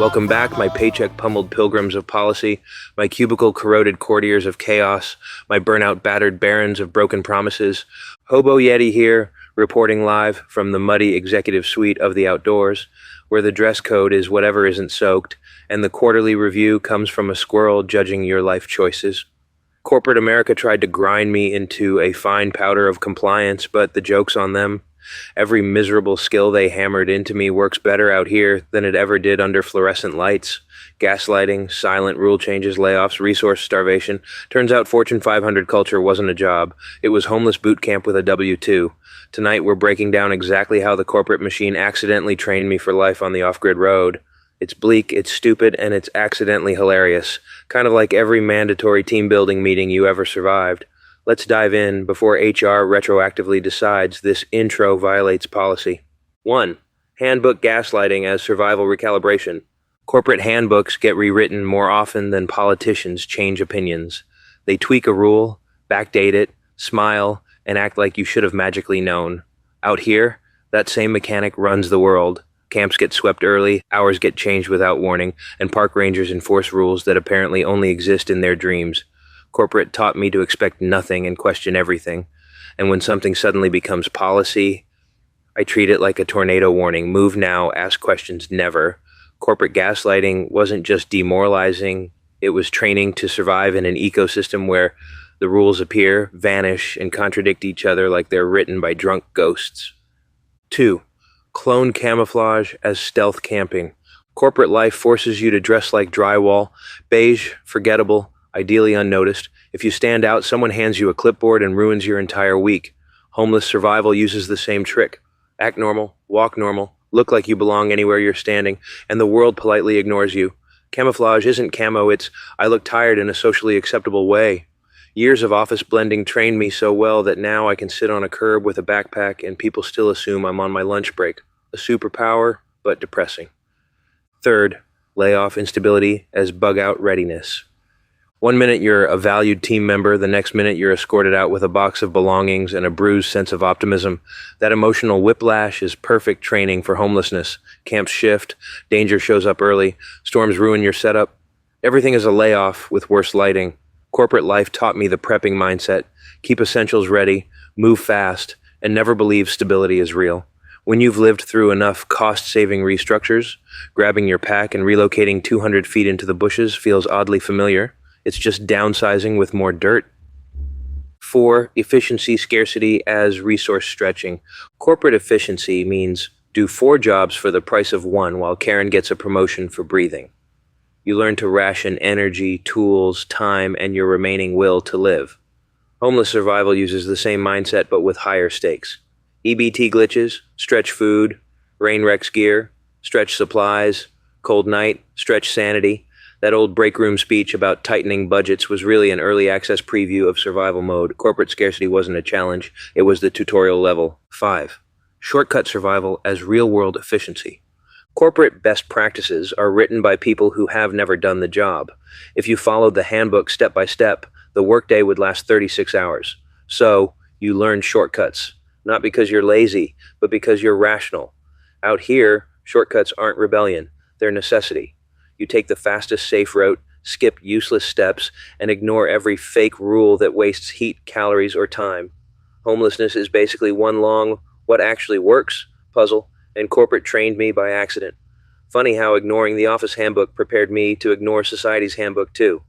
Welcome back, my paycheck pummeled pilgrims of policy, my cubicle corroded courtiers of chaos, my burnout battered barons of broken promises. Hobo Yeti here, reporting live from the muddy executive suite of the outdoors, where the dress code is whatever isn't soaked, and the quarterly review comes from a squirrel judging your life choices. Corporate America tried to grind me into a fine powder of compliance, but the joke's on them. Every miserable skill they hammered into me works better out here than it ever did under fluorescent lights. Gaslighting, silent rule changes, layoffs, resource starvation. Turns out Fortune 500 culture wasn't a job. It was homeless boot camp with a W-2. Tonight we're breaking down exactly how the corporate machine accidentally trained me for life on the off-grid road. It's bleak, it's stupid, and it's accidentally hilarious. Kind of like every mandatory team building meeting you ever survived. Let's dive in before HR retroactively decides this intro violates policy. 1. Handbook gaslighting as survival recalibration. Corporate handbooks get rewritten more often than politicians change opinions. They tweak a rule, backdate it, smile, and act like you should have magically known. Out here, that same mechanic runs the world. Camps get swept early, hours get changed without warning, and park rangers enforce rules that apparently only exist in their dreams. Corporate taught me to expect nothing and question everything. And when something suddenly becomes policy, I treat it like a tornado warning. Move now, ask questions never. Corporate gaslighting wasn't just demoralizing, it was training to survive in an ecosystem where the rules appear, vanish, and contradict each other like they're written by drunk ghosts. 2. Clone camouflage as stealth camping. Corporate life forces you to dress like drywall, beige, forgettable, ideally unnoticed. If you stand out, someone hands you a clipboard and ruins your entire week. Homeless survival uses the same trick. Act normal, walk normal, look like you belong anywhere you're standing, and the world politely ignores you. Camouflage isn't camo, it's I look tired in a socially acceptable way. Years of office blending trained me so well that now I can sit on a curb with a backpack and people still assume I'm on my lunch break. A superpower, but depressing. 3rd, layoff instability as bugout readiness. 1 minute you're a valued team member, the next minute you're escorted out with a box of belongings and a bruised sense of optimism. That emotional whiplash is perfect training for homelessness. Camps shift, danger shows up early, storms ruin your setup. Everything is a layoff with worse lighting. Corporate life taught me the prepping mindset. Keep essentials ready, move fast, and never believe stability is real. When you've lived through enough cost-saving restructures, grabbing your pack and relocating 200 feet into the bushes feels oddly familiar. It's just downsizing with more dirt. 4. Efficiency scarcity as resource stretching. Corporate efficiency means do 4 jobs for the price of 1 while Karen gets a promotion for breathing. You learn to ration energy, tools, time, and your remaining will to live. Homeless survival uses the same mindset but with higher stakes. EBT glitches, stretch food, rain wrecks gear, stretch supplies, cold night, stretch sanity. That old break room speech about tightening budgets was really an early access preview of survival mode. Corporate scarcity wasn't a challenge, it was the tutorial level. 5. Shortcut survival as real-world efficiency. Corporate best practices are written by people who have never done the job. If you followed the handbook step by step, the workday would last 36 hours. So, you learn shortcuts. Not because you're lazy, but because you're rational. Out here, shortcuts aren't rebellion, they're necessity. You take the fastest safe route, skip useless steps, and ignore every fake rule that wastes heat, calories, or time. Homelessness is basically one long, what actually works puzzle, and corporate trained me by accident. Funny how ignoring the office handbook prepared me to ignore society's handbook too.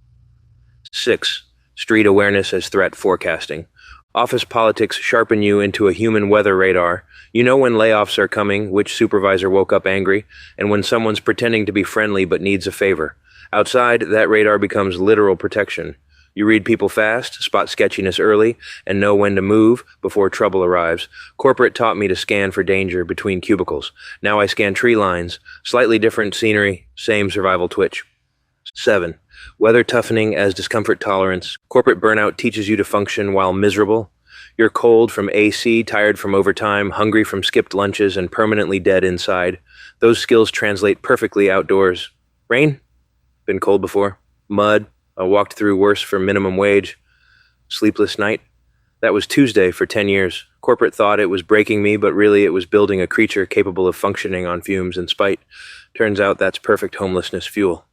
6. Street awareness as threat forecasting. Office politics sharpen you into a human weather radar. You know when layoffs are coming, which supervisor woke up angry, and when someone's pretending to be friendly but needs a favor. Outside, that radar becomes literal protection. You read people fast, spot sketchiness early, and know when to move before trouble arrives. Corporate taught me to scan for danger between cubicles. Now I scan tree lines. Slightly different scenery, same survival twitch. 7. Weather toughening as discomfort tolerance. Corporate burnout teaches you to function while miserable. You're cold from AC, tired from overtime, hungry from skipped lunches, and permanently dead inside. Those skills translate perfectly outdoors. Rain? Been cold before. Mud? I walked through worse for minimum wage. Sleepless night? That was Tuesday for 10 years. Corporate thought it was breaking me, but really it was building a creature capable of functioning on fumes and spite. Turns out that's perfect homelessness fuel.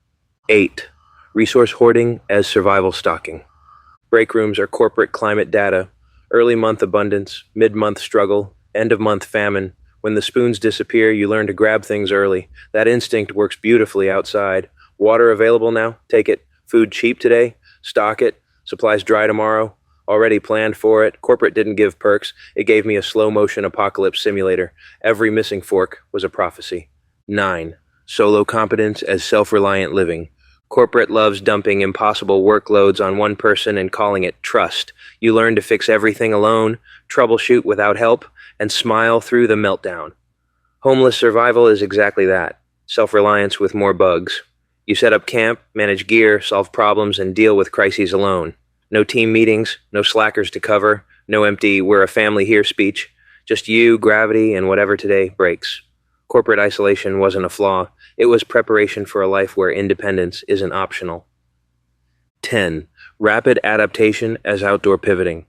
8. Resource hoarding as survival stocking. Break rooms are corporate climate data, early month abundance, mid-month struggle, end-of-month famine. When the spoons disappear, you learn to grab things early. That instinct works beautifully outside. Water available now? Take it. Food cheap today? Stock it. Supplies dry tomorrow? Already planned for it. Corporate didn't give perks. It gave me a slow-motion apocalypse simulator. Every missing fork was a prophecy. 9. Solo competence as self-reliant living. Corporate loves dumping impossible workloads on one person and calling it trust. You learn to fix everything alone, troubleshoot without help, and smile through the meltdown. Homeless survival is exactly that. Self-reliance with more bugs. You set up camp, manage gear, solve problems, and deal with crises alone. No team meetings, no slackers to cover, no empty "we're a family here" speech. Just you, gravity, and whatever today breaks. Corporate isolation wasn't a flaw. It was preparation for a life where independence isn't optional. 10. Rapid adaptation as outdoor pivoting.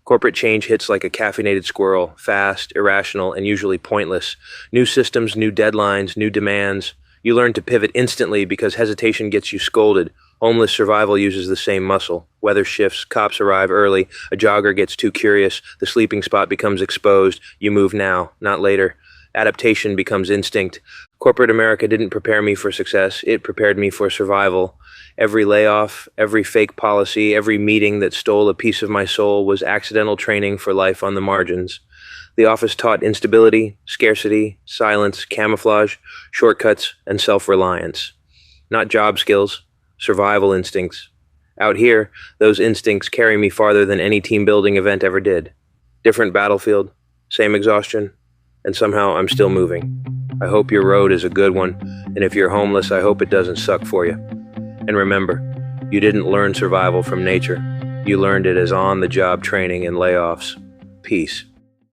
Corporate change hits like a caffeinated squirrel, fast, irrational, and usually pointless. New systems, new deadlines, new demands. You learn to pivot instantly because hesitation gets you scolded. Homeless survival uses the same muscle. Weather shifts, cops arrive early, a jogger gets too curious, the sleeping spot becomes exposed. You move now, not later. Adaptation becomes instinct. Corporate America didn't prepare me for success, it prepared me for survival. Every layoff, every fake policy, every meeting that stole a piece of my soul was accidental training for life on the margins. The office taught instability, scarcity, silence, camouflage, shortcuts, and self-reliance. Not job skills, survival instincts. Out here, those instincts carry me farther than any team-building event ever did. Different battlefield, same exhaustion, and somehow I'm still moving. I hope your road is a good one, and if you're homeless, I hope it doesn't suck for you. And remember, you didn't learn survival from nature. You learned it as on-the-job training and layoffs. Peace.